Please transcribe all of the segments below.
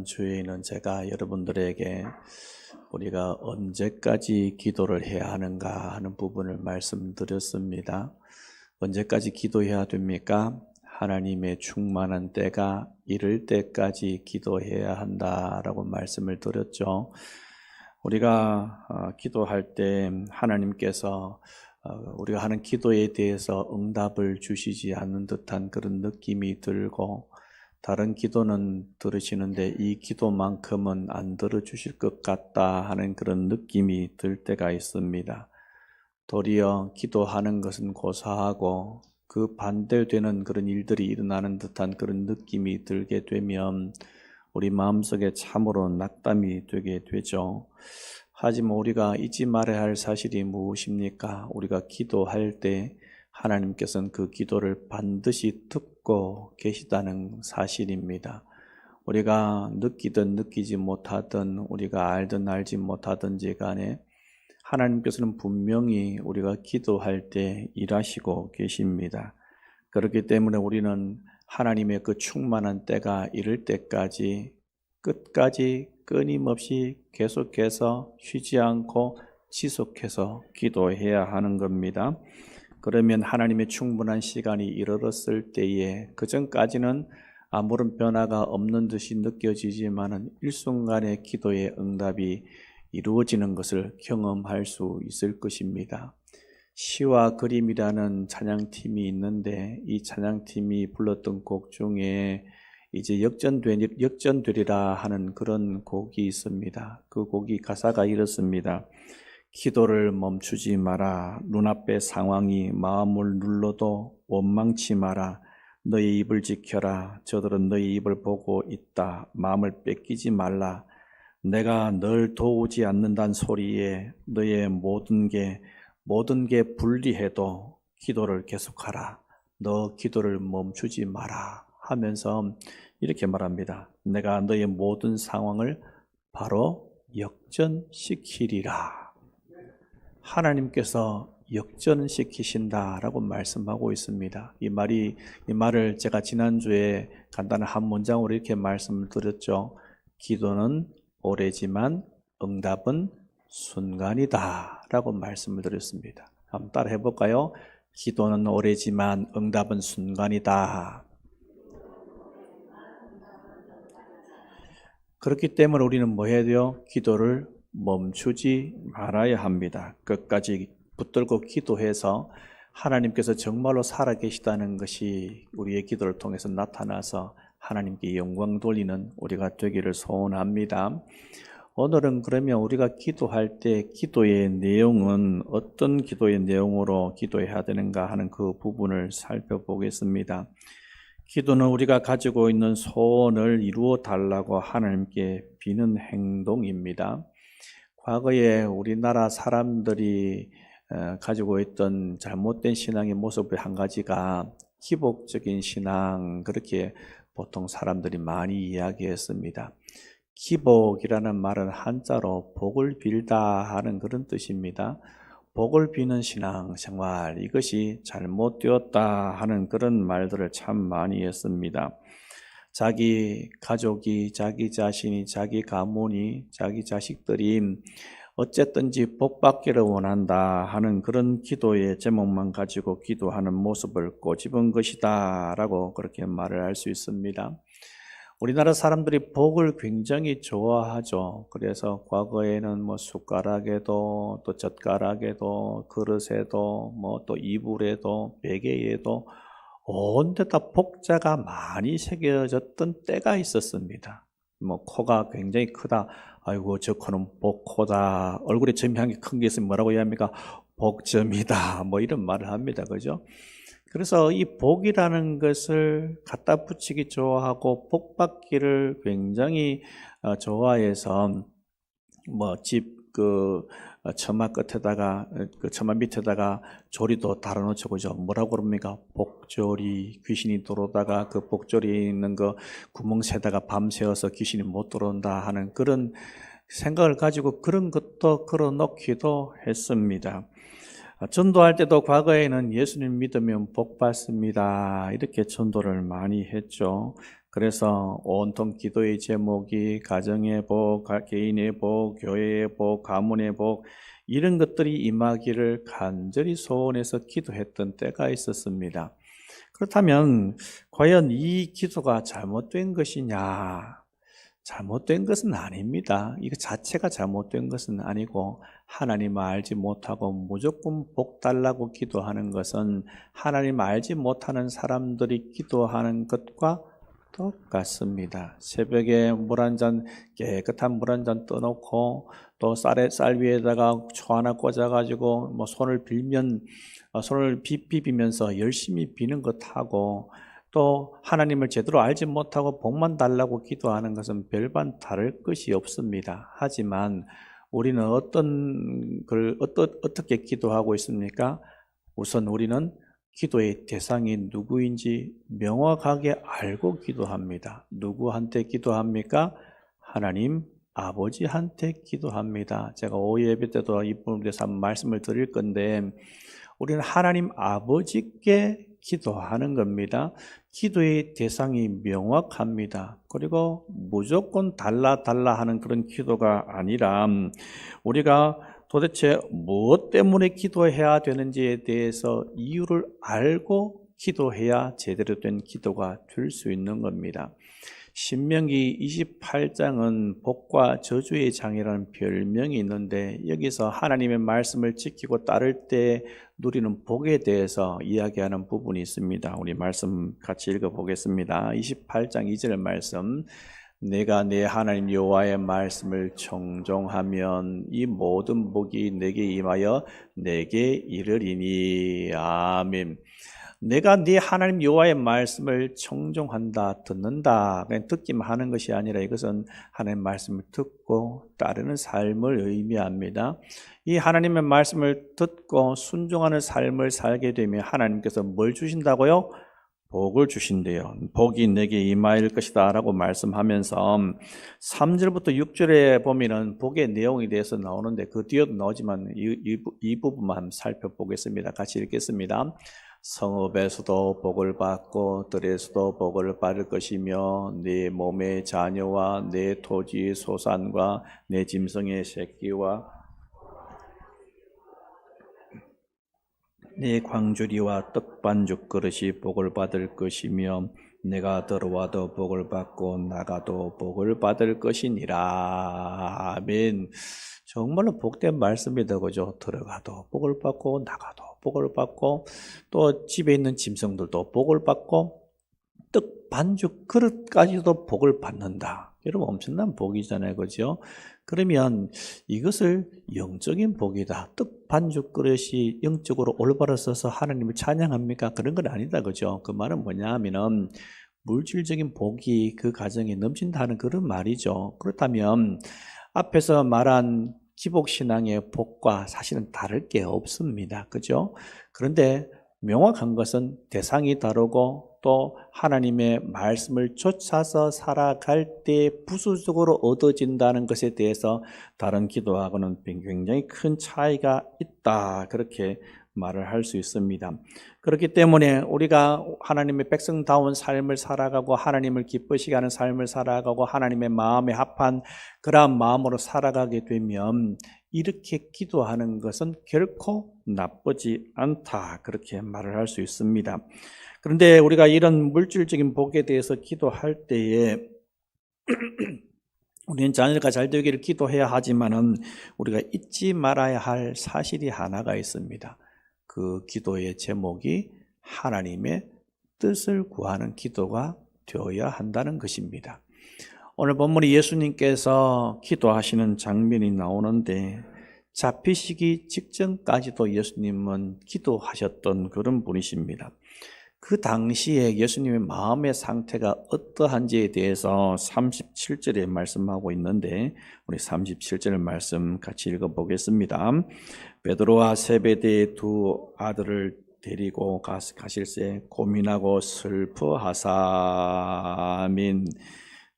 지난주에는 제가 여러분들에게 우리가 언제까지 기도를 해야 하는가 하는 부분을 말씀드렸습니다. 언제까지 기도해야 됩니까? 하나님의 충만한 때가 이를 때까지 기도해야 한다라고 말씀을 드렸죠. 우리가 기도할 때 하나님께서 우리가 하는 기도에 대해서 응답을 주시지 않는 듯한 그런 느낌이 들고, 다른 기도는 들으시는데 이 기도만큼은 안 들어주실 것 같다 하는 그런 느낌이 들 때가 있습니다. 도리어 기도하는 것은 고사하고 그 반대되는 그런 일들이 일어나는 듯한 그런 느낌이 들게 되면 우리 마음속에 참으로 낙담이 되게 되죠. 하지만 우리가 잊지 말아야 할 사실이 무엇입니까? 우리가 기도할 때 하나님께서는 그 기도를 반드시 듣고 계시다는 사실입니다. 우리가 느끼든 느끼지 못하든 우리가 알든 알지 못하든지 간에 하나님께서는 분명히 우리가 기도할 때 일하시고 계십니다. 그렇기 때문에 우리는 하나님의 그 충만한 때가 이를 때까지 끝까지 끊임없이 계속해서 쉬지 않고 지속해서 기도해야 하는 겁니다. 그러면 하나님의 충분한 시간이 이르렀을 때에 그 전까지는 아무런 변화가 없는 듯이 느껴지지만은 일순간의 기도의 응답이 이루어지는 것을 경험할 수 있을 것입니다. 시와 그림이라는 찬양팀이 있는데 이 찬양팀이 불렀던 곡 중에 이제 역전되리라 하는 그런 곡이 있습니다. 그 곡이 가사가 이렇습니다. 기도를 멈추지 마라. 눈앞의 상황이 마음을 눌러도 원망치 마라. 너의 입을 지켜라. 저들은 너의 입을 보고 있다. 마음을 뺏기지 말라. 내가 널 도우지 않는다는 소리에 너의 모든 게 불리해도 기도를 계속하라. 너 기도를 멈추지 마라 하면서 이렇게 말합니다. 내가 너의 모든 상황을 바로 역전시키리라. 하나님께서 역전시키신다라고 말씀하고 있습니다. 이 말을 제가 지난주에 간단한 한 문장으로 이렇게 말씀을 드렸죠. 기도는 오래지만 응답은 순간이다 라고 말씀을 드렸습니다. 한번 따라 해볼까요? 기도는 오래지만 응답은 순간이다. 그렇기 때문에 우리는 뭐 해야 돼요? 기도를 멈추지 말아야 합니다. 끝까지 붙들고 기도해서 하나님께서 정말로 살아계시다는 것이 우리의 기도를 통해서 나타나서 하나님께 영광 돌리는 우리가 되기를 소원합니다. 오늘은 그러면 우리가 기도할 때 기도의 내용은 어떤 기도의 내용으로 기도해야 되는가 하는 그 부분을 살펴보겠습니다. 기도는 우리가 가지고 있는 소원을 이루어 달라고 하나님께 비는 행동입니다. 과거에 우리나라 사람들이 가지고 있던 잘못된 신앙의 모습의 한 가지가 기복적인 신앙, 그렇게 보통 사람들이 많이 이야기했습니다. 기복이라는 말은 한자로 복을 빌다 하는 그런 뜻입니다. 복을 비는 신앙생활, 이것이 잘못되었다 하는 그런 말들을 참 많이 했습니다. 자기 가족이, 자기 자신이, 자기 가문이, 자기 자식들이 어쨌든지 복받기를 원한다 하는 그런 기도의 제목만 가지고 기도하는 모습을 꼬집은 것이다 라고 그렇게 말을 할 수 있습니다. 우리나라 사람들이 복을 굉장히 좋아하죠. 그래서 과거에는 숟가락에도 또 젓가락에도 그릇에도 또 이불에도 베개에도 온 데다 복자가 많이 새겨졌던 때가 있었습니다. 코가 굉장히 크다. 아이고 저 코는 복코다. 얼굴에 점이 한 개 큰 게 있으면 뭐라고 이야기합니까? 복점이다. 이런 말을 합니다. 그죠? 그래서 이 복이라는 것을 갖다 붙이기 좋아하고 복받기를 굉장히 좋아해서 처마 끝에다가 처마 밑에다가 조리도 달아놓죠. 그죠? 뭐라고 그럽니까? 복조리. 귀신이 들어오다가 그 복조리에 있는 그 구멍 새다가 밤새워서 귀신이 못 들어온다 하는 그런 생각을 가지고 그런 것도 걸어놓기도 했습니다. 전도할 때도 과거에는 예수님 믿으면 복 받습니다. 이렇게 전도를 많이 했죠. 그래서 온통 기도의 제목이 가정의 복, 개인의 복, 교회의 복, 가문의 복 이런 것들이 임하기를 간절히 소원해서 기도했던 때가 있었습니다. 그렇다면 과연 이 기도가 잘못된 것이냐? 잘못된 것은 아닙니다. 이거 자체가 잘못된 것은 아니고 하나님 알지 못하고 무조건 복 달라고 기도하는 것은 하나님 알지 못하는 사람들이 기도하는 것과 똑같습니다. 새벽에 깨끗한 물 한 잔 떠놓고 또 쌀 위에다가 초 하나 꽂아가지고 손을 비비면서 열심히 비는 것하고 또 하나님을 제대로 알지 못하고 복만 달라고 기도하는 것은 별반 다를 것이 없습니다. 하지만 우리는 어떻게 기도하고 있습니까? 우선 우리는 기도의 대상이 누구인지 명확하게 알고 기도합니다. 누구한테 기도합니까? 하나님 아버지한테 기도합니다. 제가 오후 예배 때도 이 부분에 대해서 한번 말씀을 드릴 건데 우리는 하나님 아버지께 기도하는 겁니다. 기도의 대상이 명확합니다. 그리고 무조건 달라 하는 그런 기도가 아니라 우리가 도대체 무엇 때문에 기도해야 되는지에 대해서 이유를 알고 기도해야 제대로 된 기도가 될 수 있는 겁니다. 신명기 28장은 복과 저주의 장이라는 별명이 있는데 여기서 하나님의 말씀을 지키고 따를 때 누리는 복에 대해서 이야기하는 부분이 있습니다. 우리 말씀 같이 읽어보겠습니다. 28장 2절 말씀. 내가 내 하나님 여호와의 말씀을 청종하면 이 모든 복이 내게 임하여 내게 이르리니. 아멘. 내가 네 하나님 여호와의 말씀을 청종한다, 듣는다. 그냥 듣기만 하는 것이 아니라 이것은 하나님의 말씀을 듣고 따르는 삶을 의미합니다. 이 하나님의 말씀을 듣고 순종하는 삶을 살게 되면 하나님께서 뭘 주신다고요? 복을 주신대요. 복이 내게 임하일 것이다 라고 말씀하면서 3절부터 6절에 보면은 복의 내용에 대해서 나오는데 그 뒤에도 나오지만 이 부분만 한번 살펴보겠습니다. 같이 읽겠습니다. 성읍에서도 복을 받고 들에서도 복을 받을 것이며 네 몸의 자녀와 내 토지 소산과 내 짐승의 새끼와 네 광주리와 떡반죽 그릇이 복을 받을 것이며 내가 들어와도 복을 받고 나가도 복을 받을 것이니라. 아멘. 정말로 복된 말씀이다, 그죠? 들어가도 복을 받고 나가도 복을 받고 또 집에 있는 짐승들도 복을 받고 떡 반죽 그릇까지도 복을 받는다. 여러분 엄청난 복이잖아요, 그죠? 그러면 이것을 영적인 복이다. 떡 반죽 그릇이 영적으로 올바로 서서 하나님을 찬양합니까? 그런 건 아니다, 그죠? 그 말은 뭐냐 하면은 물질적인 복이 그 가정에 넘친다는 그런 말이죠. 그렇다면 앞에서 말한 기복신앙의 복과 사실은 다를 게 없습니다. 그죠? 그런데 명확한 것은 대상이 다르고 또 하나님의 말씀을 쫓아서 살아갈 때 부수적으로 얻어진다는 것에 대해서 다른 기도하고는 굉장히 큰 차이가 있다. 그렇게 말을 할 수 있습니다. 그렇기 때문에 우리가 하나님의 백성다운 삶을 살아가고 하나님을 기쁘시게 하는 삶을 살아가고 하나님의 마음에 합한 그러한 마음으로 살아가게 되면 이렇게 기도하는 것은 결코 나쁘지 않다. 그렇게 말을 할 수 있습니다. 그런데 우리가 이런 물질적인 복에 대해서 기도할 때에 우리는 자녀가 잘 되기를 기도해야 하지만은 우리가 잊지 말아야 할 사실이 하나가 있습니다. 그 기도의 제목이 하나님의 뜻을 구하는 기도가 되어야 한다는 것입니다. 오늘 본문에 예수님께서 기도하시는 장면이 나오는데 잡히시기 직전까지도 예수님은 기도하셨던 그런 분이십니다. 그 당시에 예수님의 마음의 상태가 어떠한지에 대해서 37절에 말씀하고 있는데 우리 37절 말씀 같이 읽어보겠습니다. 베드로와 세베대의 두 아들을 데리고 가실새 고민하고 슬퍼하사. 아멘.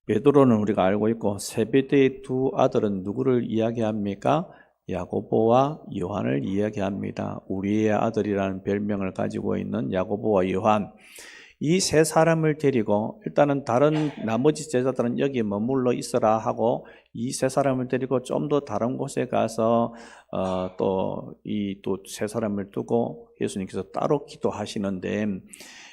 베드로는 우리가 알고 있고 세베대의 두 아들은 누구를 이야기합니까? 야고보와 요한을 이야기합니다. 우리의 아들이라는 별명을 가지고 있는 야고보와 요한, 이 세 사람을 데리고 일단은 다른 나머지 제자들은 여기에 머물러 있어라 하고 이 세 사람을 데리고 좀 더 다른 곳에 가서 또 세 사람을 두고 예수님께서 따로 기도하시는데,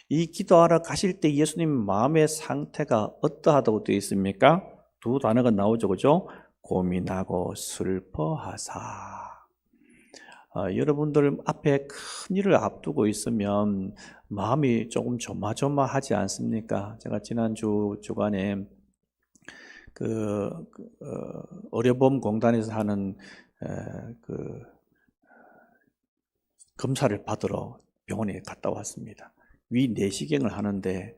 이 기도하러 가실 때 예수님 마음의 상태가 어떠하다고 되어 있습니까? 두 단어가 나오죠, 그죠? 고민하고 슬퍼하사. 여러분들 앞에 큰 일을 앞두고 있으면 마음이 조금 조마조마하지 않습니까? 제가 지난주 주간에 의료보험공단에서 하는 검사를 받으러 병원에 갔다 왔습니다. 위 내시경을 하는데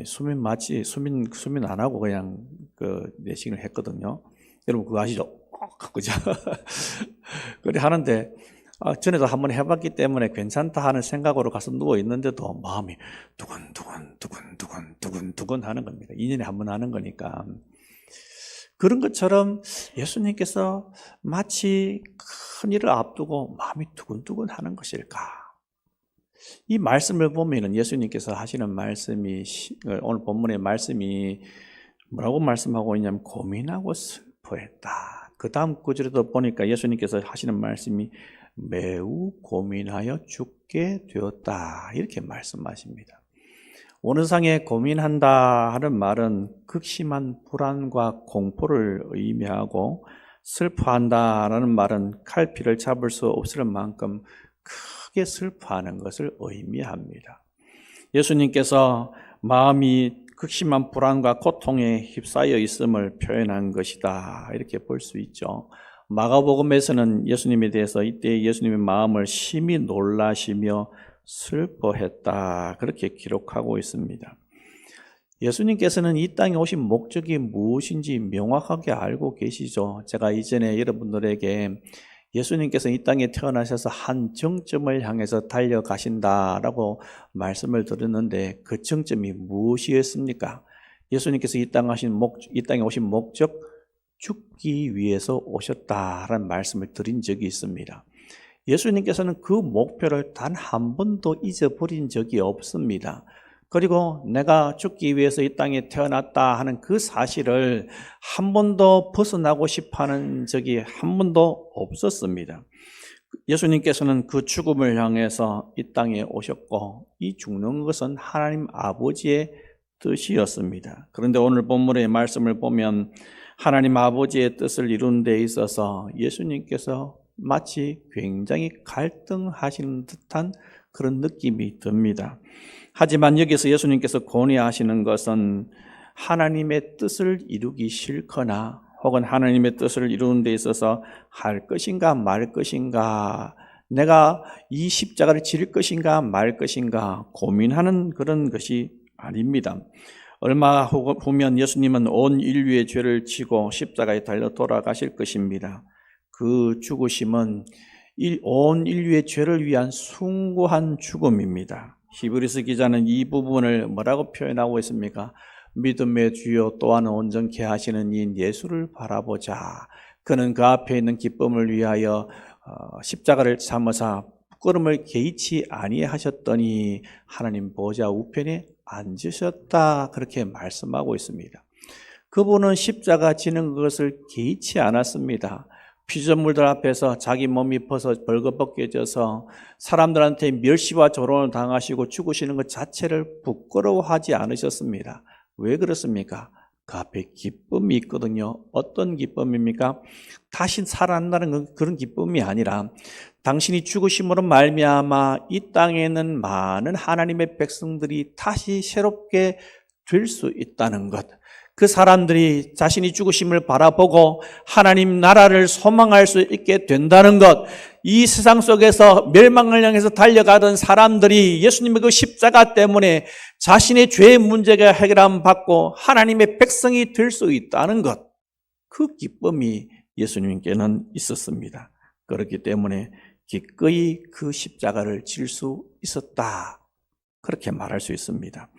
수면 안 하고 그냥 내시경을 했거든요. 여러분 그거 아시죠? 그죠? 그래 하는데 전에도 한번 해봤기 때문에 괜찮다 하는 생각으로 가서 누워 있는데도 마음이 두근두근 하는 겁니다. 2년에 한 번 하는 거니까. 그런 것처럼 예수님께서 마치 큰 일을 앞두고 마음이 두근두근 하는 것일까? 이 말씀을 보면은 예수님께서 하시는 말씀이, 오늘 본문의 말씀이 뭐라고 말씀하고 있냐면 고민하고 슬퍼했다. 그 다음 구절에도 보니까 예수님께서 하시는 말씀이 매우 고민하여 죽게 되었다, 이렇게 말씀하십니다. 원어상에 고민한다 하는 말은 극심한 불안과 공포를 의미하고, 슬퍼한다라는 말은 칼피를 잡을 수 없을 만큼 크게 슬퍼하는 것을 의미합니다. 예수님께서 마음이 극심한 불안과 고통에 휩싸여 있음을 표현한 것이다, 이렇게 볼 수 있죠. 마가복음에서는 예수님에 대해서 이때 예수님의 마음을 심히 놀라시며 슬퍼했다, 그렇게 기록하고 있습니다. 예수님께서는 이 땅에 오신 목적이 무엇인지 명확하게 알고 계시죠. 제가 이전에 여러분들에게 예수님께서 이 땅에 태어나셔서 한 정점을 향해서 달려가신다라고 말씀을 드렸는데, 그 정점이 무엇이었습니까? 예수님께서 이 땅에 오신 목적, 죽기 위해서 오셨다라는 말씀을 드린 적이 있습니다. 예수님께서는 그 목표를 단 한 번도 잊어버린 적이 없습니다. 그리고 내가 죽기 위해서 이 땅에 태어났다 하는 그 사실을 한 번도 벗어나고 싶어하는 적이 한 번도 없었습니다. 예수님께서는 그 죽음을 향해서 이 땅에 오셨고, 이 죽는 것은 하나님 아버지의 뜻이었습니다. 그런데 오늘 본문의 말씀을 보면 하나님 아버지의 뜻을 이루는 데 있어서 예수님께서 마치 굉장히 갈등하시는 듯한 그런 느낌이 듭니다. 하지만 여기서 예수님께서 권유하시는 것은 하나님의 뜻을 이루기 싫거나 혹은 하나님의 뜻을 이루는 데 있어서 할 것인가 말 것인가, 내가 이 십자가를 지를 것인가 말 것인가 고민하는 그런 것이 아닙니다. 얼마 후면 예수님은 온 인류의 죄를 지고 십자가에 달려 돌아가실 것입니다. 그 죽으심은 온 인류의 죄를 위한 숭고한 죽음입니다. 히브리서 기자는 이 부분을 뭐라고 표현하고 있습니까? 믿음의 주요 또한 온전케 하시는 이 예수를 바라보자. 그는 그 앞에 있는 기쁨을 위하여 십자가를 참으사 부끄러움을 개의치 아니하셨더니 하나님 보좌 우편에 앉으셨다, 그렇게 말씀하고 있습니다. 그분은 십자가 지는 것을 개의치 않았습니다. 피조물들 앞에서 자기 몸이 벌거벗겨져서 사람들한테 멸시와 조롱을 당하시고 죽으시는 것 자체를 부끄러워하지 않으셨습니다. 왜 그렇습니까? 그 앞에 기쁨이 있거든요. 어떤 기쁨입니까? 다시 살아난다는 그런 기쁨이 아니라 당신이 죽으심으로 말미암아 이 땅에 있는 많은 하나님의 백성들이 다시 새롭게 될 수 있다는 것, 그 사람들이 자신이 죽으심을 바라보고 하나님 나라를 소망할 수 있게 된다는 것, 이 세상 속에서 멸망을 향해서 달려가던 사람들이 예수님의 그 십자가 때문에 자신의 죄의 문제가 해결함 받고 하나님의 백성이 될 수 있다는 것, 그 기쁨이 예수님께는 있었습니다. 그렇기 때문에 기꺼이 그 십자가를 질 수 있었다, 그렇게 말할 수 있습니다.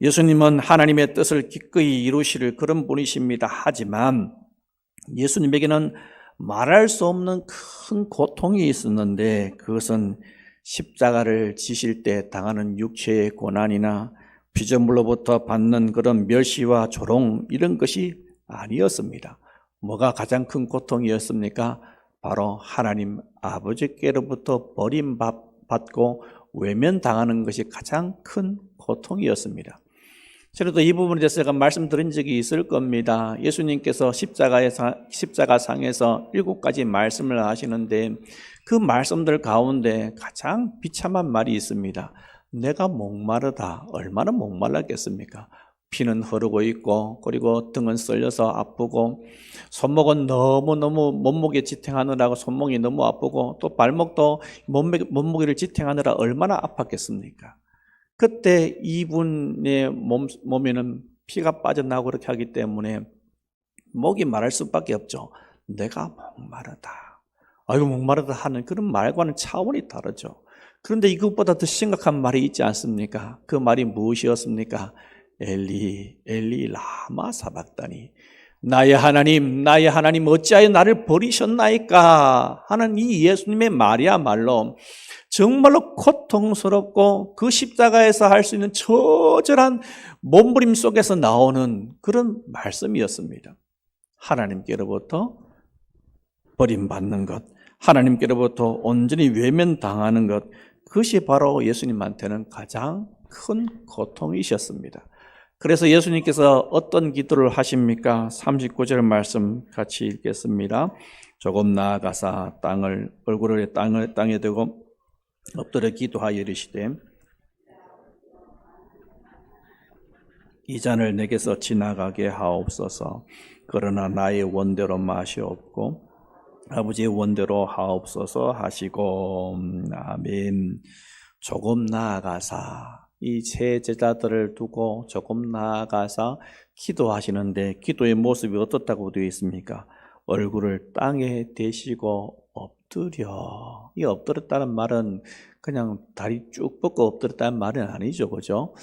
예수님은 하나님의 뜻을 기꺼이 이루실 그런 분이십니다. 하지만 예수님에게는 말할 수 없는 큰 고통이 있었는데 그것은 십자가를 지실 때 당하는 육체의 고난이나 피조물로부터 받는 그런 멸시와 조롱 이런 것이 아니었습니다. 뭐가 가장 큰 고통이었습니까? 바로 하나님 아버지께로부터 버림받고 외면당하는 것이 가장 큰 고통이었습니다. 저도 이 부분에 대해서 제가 말씀드린 적이 있을 겁니다. 예수님께서 십자가상에서 7가지 말씀을 하시는데 그 말씀들 가운데 가장 비참한 말이 있습니다. 내가 목마르다. 얼마나 목말랐겠습니까? 피는 흐르고 있고 그리고 등은 썰려서 아프고 손목은 너무너무 몸무게 지탱하느라고 손목이 너무 아프고 또 발목도 몸무게를 지탱하느라 얼마나 아팠겠습니까? 그때 이분의 몸에는 피가 빠져나오고 그렇게 하기 때문에 목이 말할 수밖에 없죠. 내가 목마르다. 아이고 목마르다 하는 그런 말과는 차원이 다르죠. 그런데 이것보다 더 심각한 말이 있지 않습니까? 그 말이 무엇이었습니까? 엘리 엘리 라마 사박다니, 나의 하나님 어찌하여 나를 버리셨나이까 하는 이 예수님의 말이야말로 정말로 고통스럽고 그 십자가에서 할 수 있는 처절한 몸부림 속에서 나오는 그런 말씀이었습니다. 하나님께로부터 버림받는 것, 하나님께로부터 온전히 외면당하는 것, 그것이 바로 예수님한테는 가장 큰 고통이셨습니다. 그래서 예수님께서 어떤 기도를 하십니까? 39절 말씀 같이 읽겠습니다. 조금 나아가사 얼굴을 땅에 대고 엎드려 기도하여 이르시되, 이 잔을 내게서 지나가게 하옵소서. 그러나 나의 원대로 마시옵고 아버지의 원대로 하옵소서 하시고, 아멘. 조금 나아가사, 이 세 제자들을 두고 조금 나아가서 기도하시는데 기도의 모습이 어떻다고 되어 있습니까? 얼굴을 땅에 대시고 엎드려. 이 엎드렸다는 말은 그냥 다리 쭉 뻗고 엎드렸다는 말은 아니죠, 그죠?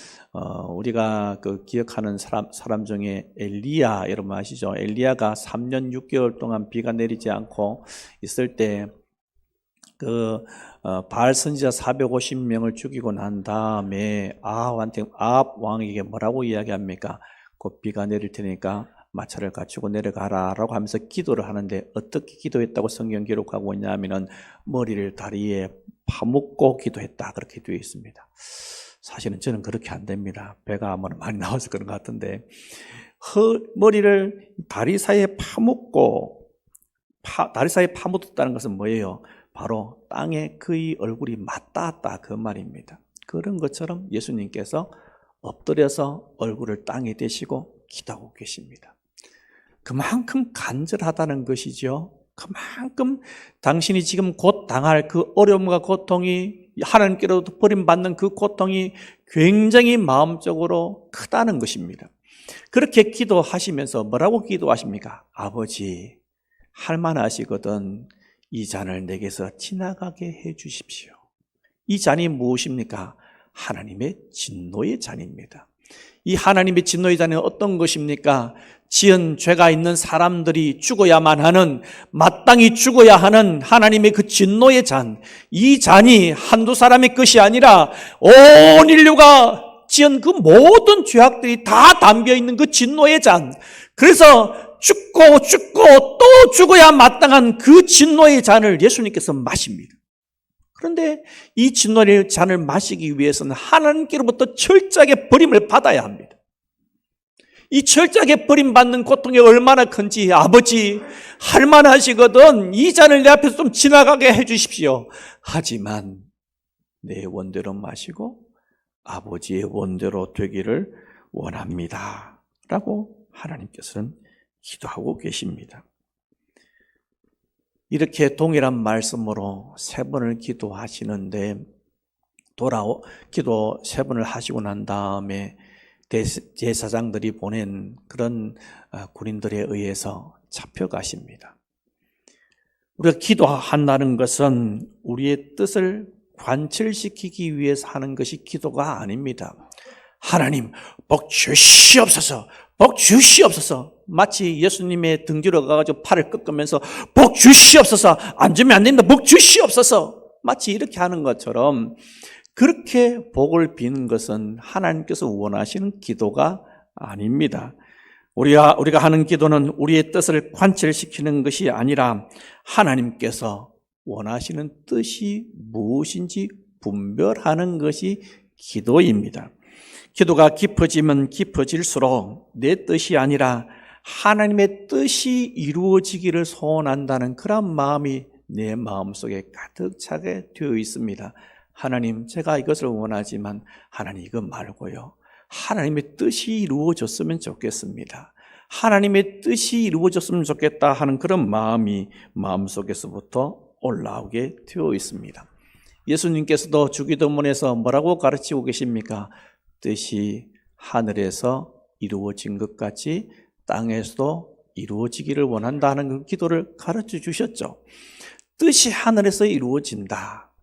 우리가 기억하는 사람 중에 엘리야, 여러분 아시죠? 엘리야가 3년 6개월 동안 비가 내리지 않고 있을 때 바알 선지자 450명을 죽이고 난 다음에 아합 왕에게 뭐라고 이야기합니까? 곧 비가 내릴 테니까 마차를 갖추고 내려가라 라고 하면서 기도를 하는데 어떻게 기도했다고 성경 기록하고 있냐면은 머리를 다리에 파묻고 기도했다 그렇게 되어 있습니다. 사실은 저는 그렇게 안 됩니다. 배가 아무나 많이 나와서 그런 것 같은데 머리를 다리 사이에 파묻고 다리 사이에 파묻었다는 것은 뭐예요? 바로 땅에 그의 얼굴이 맞닿았다 그 말입니다. 그런 것처럼 예수님께서 엎드려서 얼굴을 땅에 대시고 기도하고 계십니다. 그만큼 간절하다는 것이죠. 그만큼 당신이 지금 곧 당할 그 어려움과 고통이, 하나님께로부터 버림받는 그 고통이 굉장히 마음적으로 크다는 것입니다. 그렇게 기도하시면서 뭐라고 기도하십니까? 아버지, 할만하시거든 이 잔을 내게서 지나가게 해 주십시오. 이 잔이 무엇입니까? 하나님의 진노의 잔입니다. 이 하나님의 진노의 잔은 어떤 것입니까? 지은 죄가 있는 사람들이 죽어야만 하는, 마땅히 죽어야 하는 하나님의 그 진노의 잔. 이 잔이 한두 사람의 것이 아니라 온 인류가 지은 그 모든 죄악들이 다 담겨 있는 그 진노의 잔. 그래서 죽고 또 죽어야 마땅한 그 진노의 잔을 예수님께서 마십니다. 그런데 이 진노의 잔을 마시기 위해서는 하나님께로부터 철저하게 버림을 받아야 합니다. 이 철저하게 버림받는 고통이 얼마나 큰지, 아버지 할만하시거든 이 잔을 내 앞에서 좀 지나가게 해 주십시오. 하지만 내 원대로 마시고 아버지의 원대로 되기를 원합니다 라고 하나님께서는 기도하고 계십니다. 이렇게 동일한 말씀으로 3번을 기도하시는데 기도 3번을 하시고 난 다음에 제사장들이 보낸 그런 군인들에 의해서 잡혀가십니다. 우리가 기도한다는 것은 우리의 뜻을 관철시키기 위해서 하는 것이 기도가 아닙니다. 하나님 복 주시옵소서, 복 주시옵소서. 마치 예수님의 등 뒤로 가가지고 팔을 꺾으면서 복 주시옵소서. 안 주면 안 된다. 복 주시옵소서. 마치 이렇게 하는 것처럼 그렇게 복을 비는 것은 하나님께서 원하시는 기도가 아닙니다. 우리가 하는 기도는 우리의 뜻을 관철시키는 것이 아니라 하나님께서 원하시는 뜻이 무엇인지 분별하는 것이 기도입니다. 기도가 깊어지면 깊어질수록 내 뜻이 아니라 하나님의 뜻이 이루어지기를 소원한다는 그런 마음이 내 마음속에 가득 차게 되어 있습니다. 하나님, 제가 이것을 원하지만 하나님 이거 말고요. 하나님의 뜻이 이루어졌으면 좋겠습니다. 하나님의 뜻이 이루어졌으면 좋겠다 하는 그런 마음이 마음속에서부터 올라오게 되어 있습니다. 예수님께서도 주기도문에서 뭐라고 가르치고 계십니까? 뜻이 하늘에서 이루어진 것 같이 땅에서도 이루어지기를 원한다는 그 기도를 가르쳐 주셨죠. 뜻이 하늘에서 이루어진다.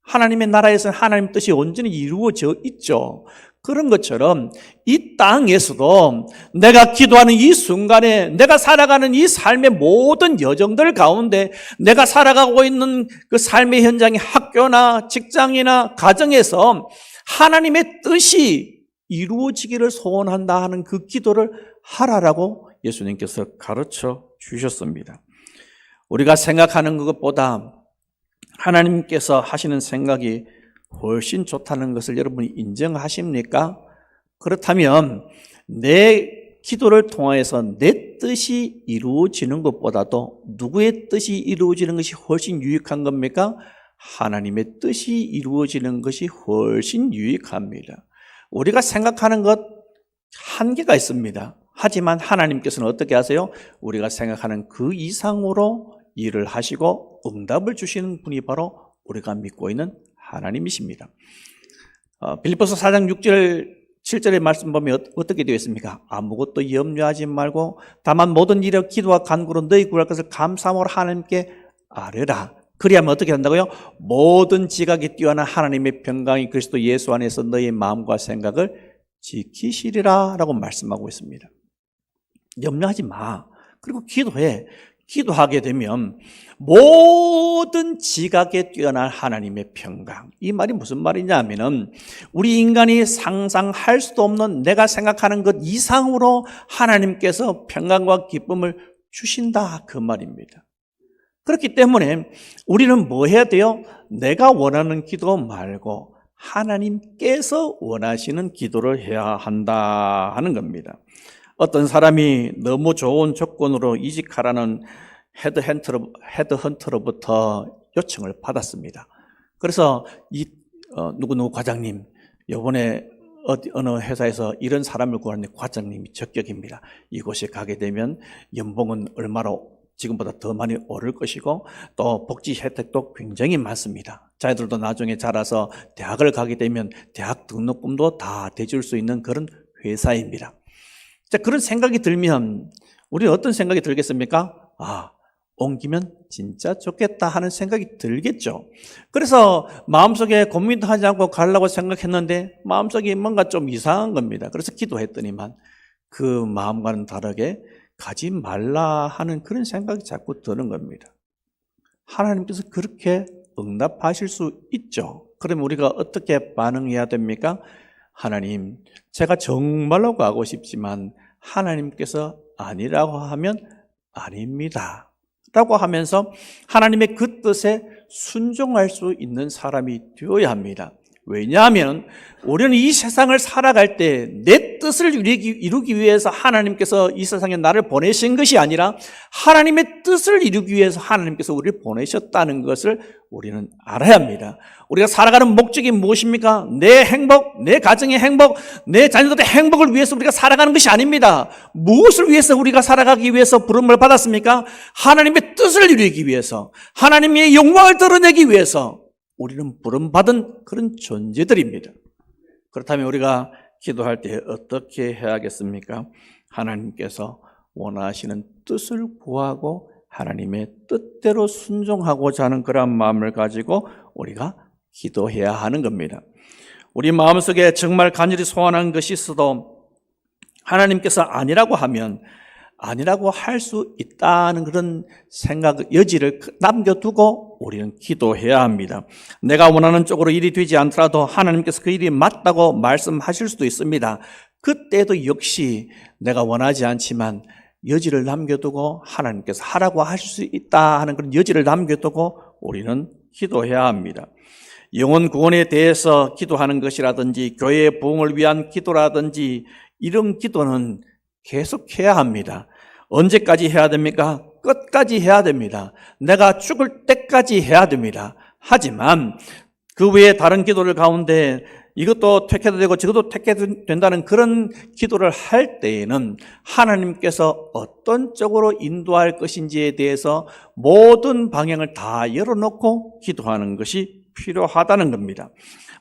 하나님의 나라에서는 하나님의 뜻이 온전히 이루어져 있죠. 그런 것처럼 이 땅에서도 내가 기도하는 이 순간에 내가 살아가는 이 삶의 모든 여정들 가운데 내가 살아가고 있는 그 삶의 현장이 학교나 직장이나 가정에서 하나님의 뜻이 이루어지기를 소원한다 하는 그 기도를 하라라고 예수님께서 가르쳐 주셨습니다. 우리가 생각하는 것보다 하나님께서 하시는 생각이 훨씬 좋다는 것을 여러분이 인정하십니까? 그렇다면 내 기도를 통해서 내 뜻이 이루어지는 것보다도 누구의 뜻이 이루어지는 것이 훨씬 유익한 겁니까? 하나님의 뜻이 이루어지는 것이 훨씬 유익합니다. 우리가 생각하는 것 한계가 있습니다. 하지만 하나님께서는 어떻게 하세요? 우리가 생각하는 그 이상으로 일을 하시고 응답을 주시는 분이 바로 우리가 믿고 있는 하나님이십니다. 빌립보서 4장 6절 7절의 말씀 보면 어떻게 되어 있습니까? 아무것도 염려하지 말고 다만 모든 일에 기도와 간구로 너희 구할 것을 감사함으로 하나님께 아뢰라. 그리하면 어떻게 한다고요? 모든 지각이 뛰어난 하나님의 평강이 그리스도 예수 안에서 너희 마음과 생각을 지키시리라 라고 말씀하고 있습니다. 염려하지 마. 그리고 기도해. 기도하게 되면 모든 지각에 뛰어난 하나님의 평강. 이 말이 무슨 말이냐 하면은 우리 인간이 상상할 수도 없는 내가 생각하는 것 이상으로 하나님께서 평강과 기쁨을 주신다 그 말입니다. 그렇기 때문에 우리는 뭐 해야 돼요? 내가 원하는 기도 말고 하나님께서 원하시는 기도를 해야 한다 하는 겁니다. 어떤 사람이 너무 좋은 조건으로 이직하라는 헤드헌터로부터 요청을 받았습니다. 그래서 누구 과장님, 이번에 어느 회사에서 이런 사람을 구하는데 과장님이 적격입니다. 이곳에 가게 되면 연봉은 얼마로 지금보다 더 많이 오를 것이고 또 복지 혜택도 굉장히 많습니다. 자녀들도 나중에 자라서 대학을 가게 되면 대학 등록금도 다 대줄 수 있는 그런 회사입니다. 자, 그런 생각이 들면 우리는 어떤 생각이 들겠습니까? 옮기면 진짜 좋겠다 하는 생각이 들겠죠. 그래서 마음속에 고민도 하지 않고 가려고 생각했는데 마음속에 뭔가 좀 이상한 겁니다. 그래서 기도했더니만 그 마음과는 다르게 가지 말라 하는 그런 생각이 자꾸 드는 겁니다. 하나님께서 그렇게 응답하실 수 있죠. 그러면 우리가 어떻게 반응해야 됩니까? 하나님, 제가 정말로 가고 싶지만 하나님께서 아니라고 하면 아닙니다 라고 하면서 하나님의 그 뜻에 순종할 수 있는 사람이 되어야 합니다. 왜냐하면 우리는 이 세상을 살아갈 때 내 뜻을 이루기 위해서 하나님께서 이 세상에 나를 보내신 것이 아니라 하나님의 뜻을 이루기 위해서 하나님께서 우리를 보내셨다는 것을 우리는 알아야 합니다. 우리가 살아가는 목적이 무엇입니까? 내 행복, 내 가정의 행복, 내 자녀들의 행복을 위해서 우리가 살아가는 것이 아닙니다. 무엇을 위해서 우리가 살아가기 위해서 부름을 받았습니까? 하나님의 뜻을 이루기 위해서, 하나님의 영광을 드러내기 위해서 우리는 부름받은 그런 존재들입니다. 그렇다면 우리가 기도할 때 어떻게 해야겠습니까? 하나님께서 원하시는 뜻을 구하고 하나님의 뜻대로 순종하고자 하는 그런 마음을 가지고 우리가 기도해야 하는 겁니다. 우리 마음속에 정말 간절히 소원한 것이 있어도 하나님께서 아니라고 하면 아니라고 할 수 있다는 그런 생각, 여지를 남겨두고 우리는 기도해야 합니다. 내가 원하는 쪽으로 일이 되지 않더라도 하나님께서 그 일이 맞다고 말씀하실 수도 있습니다. 그때도 역시 내가 원하지 않지만 여지를 남겨두고 하나님께서 하라고 하실 수 있다 하는 그런 여지를 남겨두고 우리는 기도해야 합니다. 영혼 구원에 대해서 기도하는 것이라든지 교회의 부흥을 위한 기도라든지 이런 기도는 계속해야 합니다. 언제까지 해야 됩니까? 끝까지 해야 됩니다. 내가 죽을 때까지 해야 됩니다. 하지만 그 외에 다른 기도를 가운데 이것도 택해도 되고 저것도 택해도 된다는 그런 기도를 할 때에는 하나님께서 어떤 쪽으로 인도할 것인지에 대해서 모든 방향을 다 열어놓고 기도하는 것이 필요하다는 겁니다.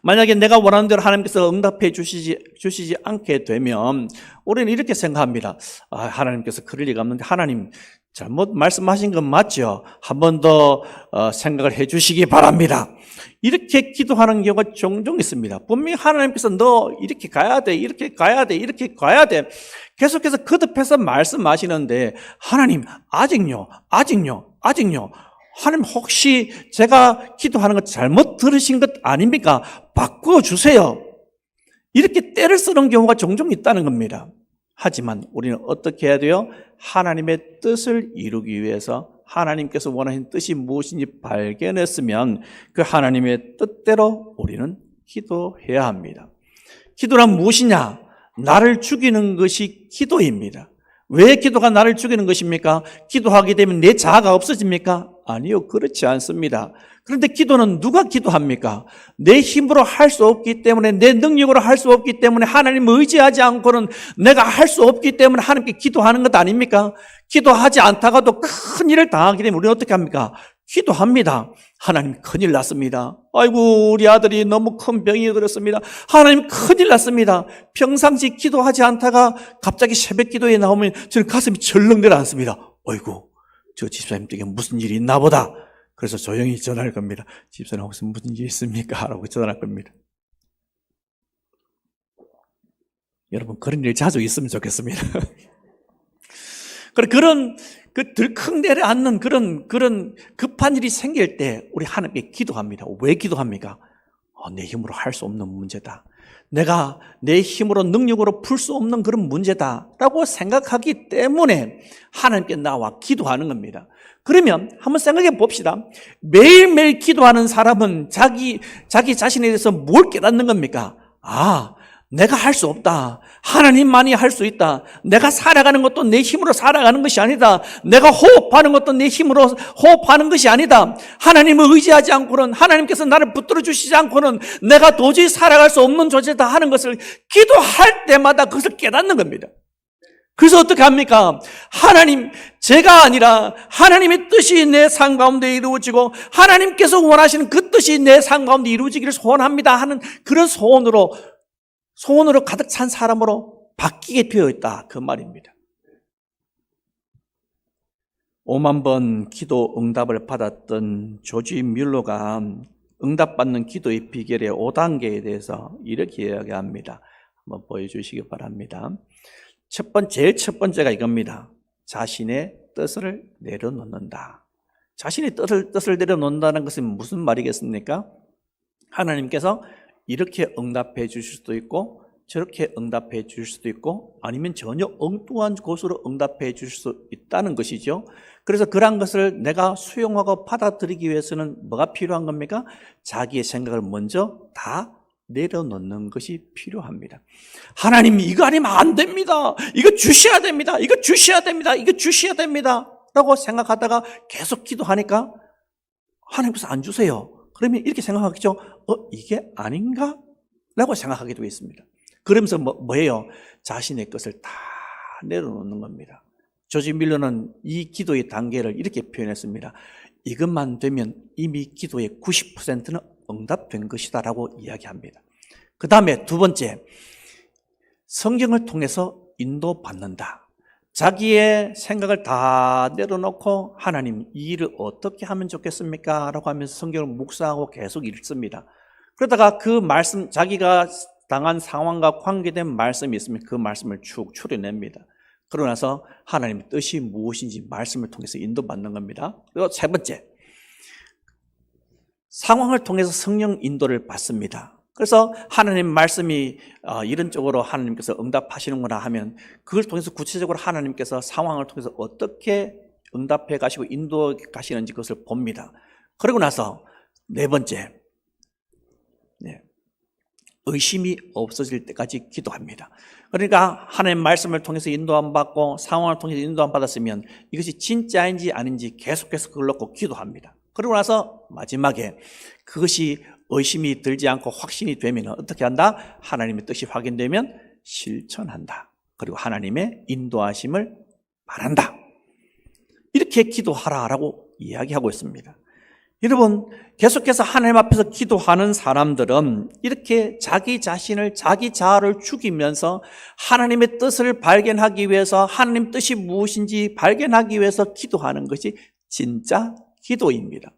만약에 내가 원하는 대로 하나님께서 응답해 주시지 않게 되면 우리는 이렇게 생각합니다. 하나님께서 그럴 리가 없는데 하나님 잘못 말씀하신 건 맞죠? 한 번 더 생각을 해 주시기 바랍니다. 이렇게 기도하는 경우가 종종 있습니다. 분명히 하나님께서 너 이렇게 가야 돼, 이렇게 가야 돼, 이렇게 가야 돼. 계속해서 거듭해서 말씀하시는데 하나님 아직요. 하나님 혹시 제가 기도하는 것 잘못 들으신 것 아닙니까? 바꿔주세요. 이렇게 때를 쓰는 경우가 종종 있다는 겁니다. 하지만 우리는 어떻게 해야 돼요? 하나님의 뜻을 이루기 위해서 하나님께서 원하시는 뜻이 무엇인지 발견했으면 그 하나님의 뜻대로 우리는 기도해야 합니다. 기도란 무엇이냐? 나를 죽이는 것이 기도입니다. 왜 기도가 나를 죽이는 것입니까? 기도하게 되면 내 자아가 없어집니까? 아니요, 그렇지 않습니다. 그런데 기도는 누가 기도합니까? 내 힘으로 할 수 없기 때문에, 내 능력으로 할 수 없기 때문에, 하나님을 의지하지 않고는 내가 할 수 없기 때문에 하나님께 기도하는 것 아닙니까? 기도하지 않다가도 큰 일을 당하게 되면 우리는 어떻게 합니까? 기도합니다. 하나님 큰일 났습니다. 아이고 우리 아들이 너무 큰 병이 들었습니다. 하나님 큰일 났습니다. 평상시 기도하지 않다가 갑자기 새벽 기도에 나오면 저는 가슴이 절렁 내려앉습니다. 아이고 저 집사님 댁에 무슨 일이 있나 보다. 그래서 조용히 전화할 겁니다. 집사님 혹시 무슨 일이 있습니까? 라고 전화할 겁니다. 여러분 그런 일 자주 있으면 좋겠습니다. 그런 들컥 내려앉는 그런 급한 일이 생길 때 우리 하나님께 기도합니다. 왜 기도합니까? 내 힘으로 할 수 없는 문제다. 내가 내 힘으로 능력으로 풀 수 없는 그런 문제다라고 생각하기 때문에 하나님께 나와 기도하는 겁니다. 그러면 한번 생각해 봅시다. 매일매일 기도하는 사람은 자기 자신에 대해서 뭘 깨닫는 겁니까? 내가 할 수 없다. 하나님만이 할 수 있다. 내가 살아가는 것도 내 힘으로 살아가는 것이 아니다. 내가 호흡하는 것도 내 힘으로 호흡하는 것이 아니다. 하나님을 의지하지 않고는, 하나님께서 나를 붙들어 주시지 않고는 내가 도저히 살아갈 수 없는 존재다 하는 것을 기도할 때마다 그것을 깨닫는 겁니다. 그래서 어떻게 합니까? 하나님, 제가 아니라 하나님의 뜻이 내 삶 가운데 이루어지고 하나님께서 원하시는 그 뜻이 내 삶 가운데 이루어지기를 소원합니다 하는 그런 소원으로 가득 찬 사람으로 바뀌게 되어 있다. 그 말입니다. 5만 번 기도 응답을 받았던 조지 뮬러가 응답받는 기도의 비결의 5단계에 대해서 이렇게 이야기합니다. 한번 보여주시기 바랍니다. 제일 첫 번째가 이겁니다. 자신의 뜻을 내려놓는다. 자신의 뜻을 내려놓는다는 것은 무슨 말이겠습니까? 하나님께서 이렇게 응답해 주실 수도 있고 저렇게 응답해 주실 수도 있고 아니면 전혀 엉뚱한 곳으로 응답해 주실 수 있다는 것이죠. 그래서 그러한 것을 내가 수용하고 받아들이기 위해서는 뭐가 필요한 겁니까? 자기의 생각을 먼저 다 내려놓는 것이 필요합니다. 하나님 이거 아니면 안 됩니다. 이거 주셔야 됩니다. 이거 주셔야 됩니다. 이거 주셔야 됩니다. 라고 생각하다가 계속 기도하니까 하나님께서 안 주세요. 그러면 이렇게 생각하겠죠. 이게 아닌가? 라고 생각하게 되어 있습니다. 그러면서 뭐예요? 자신의 것을 다 내려놓는 겁니다. 조지 밀러는 이 기도의 단계를 이렇게 표현했습니다. 이것만 되면 이미 기도의 90%는 응답된 것이다 라고 이야기합니다. 그 다음에 두 번째, 성경을 통해서 인도받는다. 자기의 생각을 다 내려놓고 하나님 이 일을 어떻게 하면 좋겠습니까? 라고 하면서 성경을 묵상하고 계속 읽습니다. 그러다가 그 말씀 자기가 당한 상황과 관계된 말씀이 있으면 그 말씀을 쭉 추려냅니다. 그러고 나서 하나님의 뜻이 무엇인지 말씀을 통해서 인도받는 겁니다. 그리고 세 번째, 상황을 통해서 성령 인도를 받습니다. 그래서 하나님 말씀이 이런 쪽으로 하나님께서 응답하시는구나 하면 그걸 통해서 구체적으로 하나님께서 상황을 통해서 어떻게 응답해 가시고 인도해 가시는지 그것을 봅니다. 그러고 나서 네 번째, 의심이 없어질 때까지 기도합니다. 그러니까 하나님 말씀을 통해서 인도함 받고 상황을 통해서 인도함 받았으면 이것이 진짜인지 아닌지 계속해서 그걸 놓고 기도합니다. 그러고 나서 마지막에 그것이 의심이 들지 않고 확신이 되면 어떻게 한다? 하나님의 뜻이 확인되면 실천한다. 그리고 하나님의 인도하심을 바란다. 이렇게 기도하라라고 이야기하고 있습니다. 여러분, 계속해서 하나님 앞에서 기도하는 사람들은 이렇게 자기 자신을, 자기 자아를 죽이면서 하나님의 뜻을 발견하기 위해서, 하나님 뜻이 무엇인지 발견하기 위해서 기도하는 것이 진짜 기도입니다.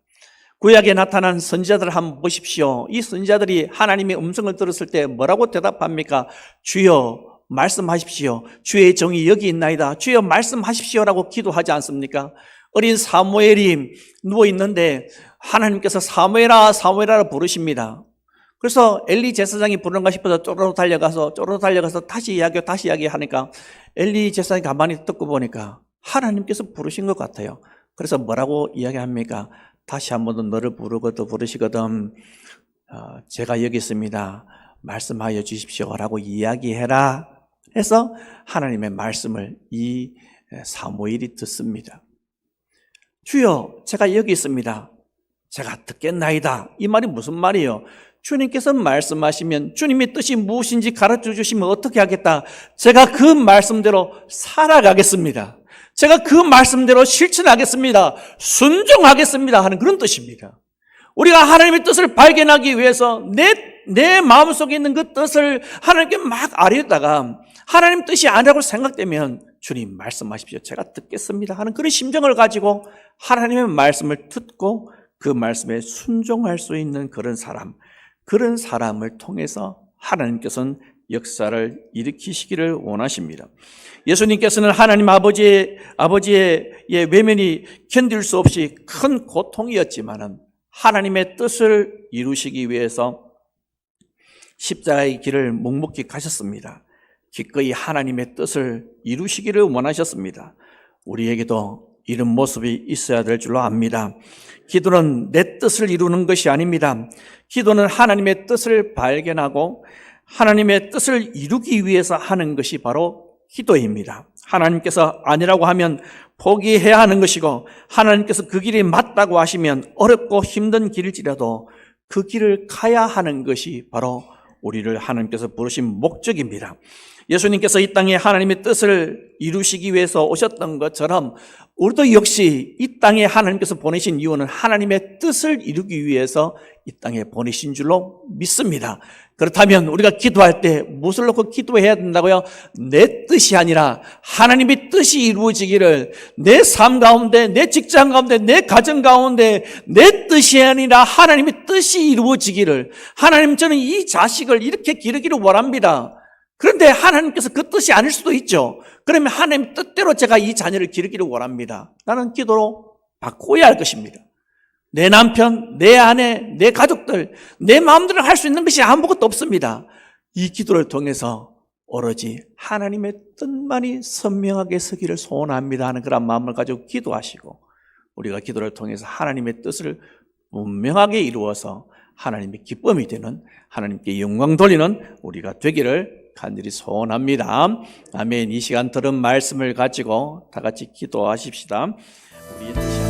구약에 나타난 선지자들을 한번 보십시오. 이 선지자들이 하나님의 음성을 들었을 때 뭐라고 대답합니까? 주여 말씀하십시오. 주의 정이 여기 있나이다. 주여 말씀하십시오라고 기도하지 않습니까? 어린 사무엘이 누워있는데 하나님께서 사무엘아 사무엘아 부르십니다. 그래서 엘리 제사장이 부르는가 싶어서 쪼르르 달려가서 다시 이야기하니까 엘리 제사장이 가만히 듣고 보니까 하나님께서 부르신 것 같아요. 그래서 뭐라고 이야기합니까? 다시 한 번 더 너를 부르시거든 제가 여기 있습니다. 말씀하여 주십시오라고 이야기해라 해서 하나님의 말씀을 이 사무엘이 듣습니다. 주여 제가 여기 있습니다. 제가 듣겠나이다. 이 말이 무슨 말이에요? 주님께서 말씀하시면 주님의 뜻이 무엇인지 가르쳐 주시면 어떻게 하겠다? 제가 그 말씀대로 살아가겠습니다. 제가 그 말씀대로 실천하겠습니다. 순종하겠습니다 하는 그런 뜻입니다. 우리가 하나님의 뜻을 발견하기 위해서 내 마음속에 있는 그 뜻을 하나님께 막 아뢰다가 하나님 뜻이 아니라고 생각되면 주님 말씀하십시오. 제가 듣겠습니다 하는 그런 심정을 가지고 하나님의 말씀을 듣고 그 말씀에 순종할 수 있는 그런 사람을 통해서 하나님께서는 역사를 일으키시기를 원하십니다. 예수님께서는 하나님 아버지의 외면이 견딜 수 없이 큰 고통이었지만은 하나님의 뜻을 이루시기 위해서 십자가의 길을 묵묵히 가셨습니다. 기꺼이 하나님의 뜻을 이루시기를 원하셨습니다. 우리에게도 이런 모습이 있어야 될 줄로 압니다. 기도는 내 뜻을 이루는 것이 아닙니다. 기도는 하나님의 뜻을 발견하고 하나님의 뜻을 이루기 위해서 하는 것이 바로 기도입니다. 하나님께서 아니라고 하면 포기해야 하는 것이고 하나님께서 그 길이 맞다고 하시면 어렵고 힘든 길일지라도 그 길을 가야 하는 것이 바로 우리를 하나님께서 부르신 목적입니다. 예수님께서 이 땅에 하나님의 뜻을 이루시기 위해서 오셨던 것처럼 우리도 역시 이 땅에 하나님께서 보내신 이유는 하나님의 뜻을 이루기 위해서 이 땅에 보내신 줄로 믿습니다. 그렇다면 우리가 기도할 때 무엇을 놓고 기도해야 된다고요? 내 뜻이 아니라 하나님의 뜻이 이루어지기를 내 삶 가운데, 내 직장 가운데, 내 가정 가운데 내 뜻이 아니라 하나님의 뜻이 이루어지기를 하나님 저는 이 자식을 이렇게 기르기를 원합니다. 그런데 하나님께서 그 뜻이 아닐 수도 있죠. 그러면 하나님 뜻대로 제가 이 자녀를 기르기를 원합니다. 나는 기도로 바꿔야 할 것입니다. 내 남편, 내 아내, 내 가족들, 내 마음대로 할 수 있는 것이 아무것도 없습니다. 이 기도를 통해서 오로지 하나님의 뜻만이 선명하게 서기를 소원합니다 하는 그런 마음을 가지고 기도하시고 우리가 기도를 통해서 하나님의 뜻을 분명하게 이루어서 하나님의 기쁨이 되는 하나님께 영광 돌리는 우리가 되기를 간절히 소원합니다. 아멘. 이 시간 들은 말씀을 가지고 다 같이 기도하십시다. 우리